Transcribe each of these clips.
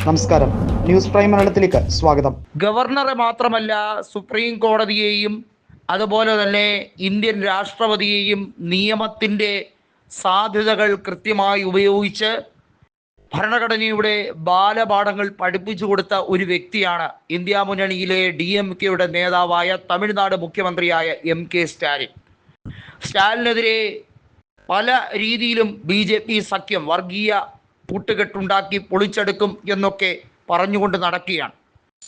നമസ്കാരം, news prime മലയാളത്തിലേക്ക് സ്വാഗതം. ഗവർണറെ മാത്രമല്ല സുപ്രീം കോടതിയെയും അതുപോലെ തന്നെ ഇന്ത്യൻ രാഷ്ട്രപതിയെയും നിയമത്തിൻ്റെ സാധ്യതകൾ കൃത്യമായി ഉപയോഗിച്ച് ഭരണഘടനയുടെ ബാലപാഠങ്ങൾ പഠിപ്പിച്ചു കൊടുത്ത ഒരു വ്യക്തിയാണ് ഇന്ത്യ മുന്നണിയിലെ DMKയുടെ നേതാവായ തമിഴ്നാട് മുഖ്യമന്ത്രിയായ MK സ്റ്റാലിൻ. സ്റ്റാലിനെതിരെ പല രീതിയിലും BJP സഖ്യം വർഗീയ കൂട്ടുകെട്ടുണ്ടാക്കി പൊളിച്ചെടുക്കും എന്നൊക്കെ പറഞ്ഞുകൊണ്ട് നടക്കുകയാണ്.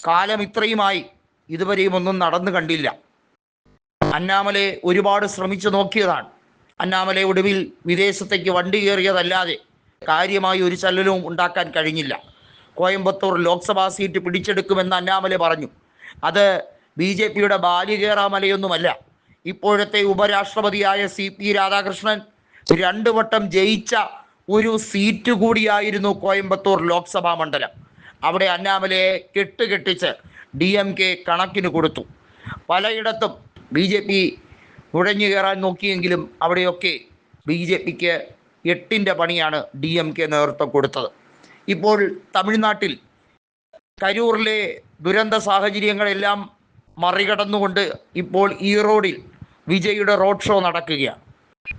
കാലം ഇത്രയുമായി ഇതുവരെയും ഒന്നും നടന്നു കണ്ടില്ല. അണ്ണാമലൈ ഒരുപാട് ശ്രമിച്ചു നോക്കിയതാണ്. അണ്ണാമലൈ ഒടുവിൽ വിദേശത്തേക്ക് വണ്ടി കയറിയതല്ലാതെ കാര്യമായി ഒരു ചലനവും ഉണ്ടാക്കാൻ കഴിഞ്ഞില്ല. കോയമ്പത്തൂർ ലോക്സഭാ സീറ്റ് പിടിച്ചെടുക്കുമെന്ന് അണ്ണാമലൈ പറഞ്ഞു. അത് BJPയുടെ ബാലികേറാമലയൊന്നുമല്ല. ഇപ്പോഴത്തെ ഉപരാഷ്ട്രപതിയായ CP രാധാകൃഷ്ണൻ 2 വട്ടം ജയിച്ച ഒരു സീറ്റ് കൂടിയായിരുന്നു കോയമ്പത്തൂർ ലോക്സഭാ മണ്ഡലം. അവിടെ അണ്ണാമലയെ കെട്ടിച്ച് DMK കണക്കിന് കൊടുത്തു. പലയിടത്തും BJP നുഴഞ്ഞു കയറാൻ നോക്കിയെങ്കിലും അവിടെയൊക്കെ BJPക്ക് 8ൻ്റെ പണിയാണ് DMK നേതൃത്വം കൊടുത്തത്. ഇപ്പോൾ തമിഴ്നാട്ടിൽ കരൂറിലെ ദുരന്ത സാഹചര്യങ്ങളെല്ലാം മറികടന്നുകൊണ്ട് ഇപ്പോൾ ഈറോഡിൽ വിജയുടെ റോഡ് ഷോ നടക്കുകയാണ്.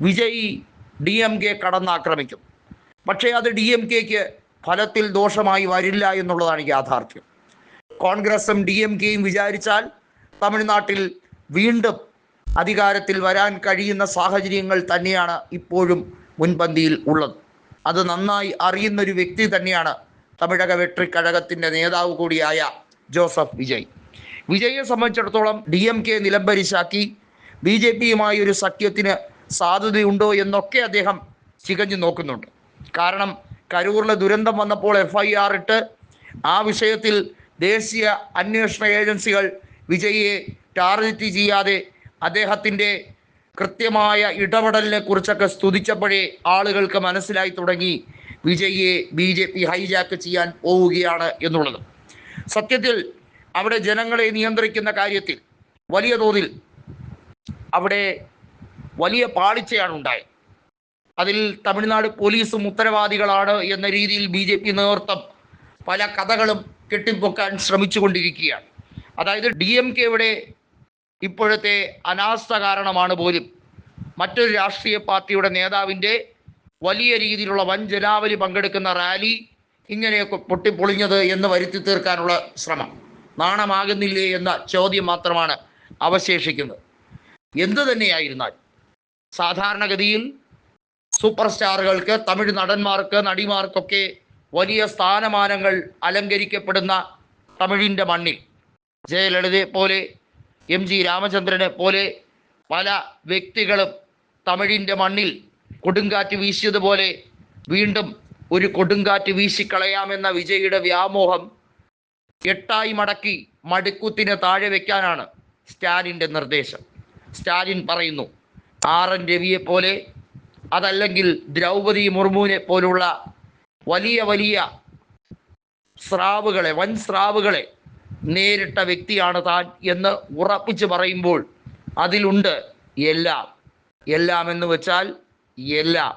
വിജയ് DMK കടന്നാക്രമിക്കും. പക്ഷേ അത് DMKക്ക് ഫലത്തിൽ ദോഷമായി വരില്ല എന്നുള്ളതാണ് യാഥാർത്ഥ്യം. കോൺഗ്രസും DMKയും വിചാരിച്ചാൽ തമിഴ്നാട്ടിൽ വീണ്ടും അധികാരത്തിൽ വരാൻ കഴിയുന്ന സാഹചര്യങ്ങൾ തന്നെയാണ് ഇപ്പോഴും മുൻപന്തിയിൽ ഉള്ളത്. അത് നന്നായി അറിയുന്നൊരു വ്യക്തി തന്നെയാണ് തമിഴക വെട്രിക്കഴകത്തിൻ്റെ നേതാവ് കൂടിയായ ജോസഫ് വിജയ്. വിജയെ സംബന്ധിച്ചിടത്തോളം DMK നിലംപരിശാക്കി BJPയുമായി ഒരു സഖ്യത്തിന് സാധ്യതയുണ്ടോ എന്നൊക്കെ അദ്ദേഹം ചികഞ്ഞു നോക്കുന്നുണ്ട്. കാരണം കരൂറിലെ ദുരന്തം വന്നപ്പോൾ FIR ഇട്ട് ആ വിഷയത്തിൽ ദേശീയ അന്വേഷണ ഏജൻസികൾ വിജയിയെ ടാർഗറ്റ് ചെയ്യാതെ അദ്ദേഹത്തിൻ്റെ കൃത്യമായ ഇടപെടലിനെ കുറിച്ചൊക്കെ സ്തുതിച്ചപ്പോഴേ ആളുകൾക്ക് മനസ്സിലായി തുടങ്ങി വിജയിയെ BJP ഹൈജാക്ക് ചെയ്യാൻ പോവുകയാണ് എന്നുള്ളത്. സത്യത്തിൽ അവിടെ ജനങ്ങളെ നിയന്ത്രിക്കുന്ന കാര്യത്തിൽ വലിയ തോതിൽ അവിടെ വലിയ പാളിച്ചയാണ് ഉണ്ടായത്. അതിൽ തമിഴ്നാട് പോലീസും ഉത്തരവാദികളാണ് എന്ന രീതിയിൽ BJP നേതൃത്വം പല കഥകളും കെട്ടിപ്പൊക്കാൻ ശ്രമിച്ചു കൊണ്ടിരിക്കുകയാണ്. അതായത് DMKയുടെ ഇപ്പോഴത്തെ അനാസ്ഥ കാരണമാണ് പോലും മറ്റൊരു രാഷ്ട്രീയ പാർട്ടിയുടെ നേതാവിൻ്റെ വലിയ രീതിയിലുള്ള വൻ ജനാവലി പങ്കെടുക്കുന്ന റാലി ഇങ്ങനെയൊക്കെ പൊട്ടിപ്പൊളിഞ്ഞത് എന്ന് വരുത്തി തീർക്കാനുള്ള ശ്രമം. നാണമാകുന്നില്ലേ എന്ന ചോദ്യം മാത്രമാണ് അവശേഷിക്കുന്നത്. എന്തു തന്നെയായിരുന്നാൽ സാധാരണഗതിയിൽ സൂപ്പർ സ്റ്റാറുകൾക്ക്, തമിഴ് നടന്മാർക്ക്, നടിമാർക്കൊക്കെ വലിയ സ്ഥാനമാനങ്ങൾ അലങ്കരിക്കപ്പെടുന്ന തമിഴിൻ്റെ മണ്ണിൽ ജയലളിതയെ പോലെ, MG രാമചന്ദ്രനെ പോലെ പല വ്യക്തികളും തമിഴിൻ്റെ മണ്ണിൽ കൊടുങ്കാറ്റ് വീശിയതുപോലെ വീണ്ടും ഒരു കൊടുങ്കാറ്റ് വീശിക്കളയാമെന്ന വിജയുടെ വ്യാമോഹം 8ആയി മടക്കി മടുക്കുത്തിന് താഴെ വയ്ക്കാനാണ് സ്റ്റാലിൻ്റെ നിർദ്ദേശം. സ്റ്റാലിൻ പറയുന്നു, RN രവിയെ പോലെ അതല്ലെങ്കിൽ ദ്രൗപദി മുർമുവിനെ പോലുള്ള വലിയ വലിയ സ്രാവുകളെ, വൻ സ്രാവുകളെ നേരിട്ട വ്യക്തിയാണ് താൻ എന്ന് ഉറപ്പിച്ച് പറയുമ്പോൾ അതിലുണ്ട് എല്ലാം. എല്ലാം എന്ന് വെച്ചാൽ എല്ലാം.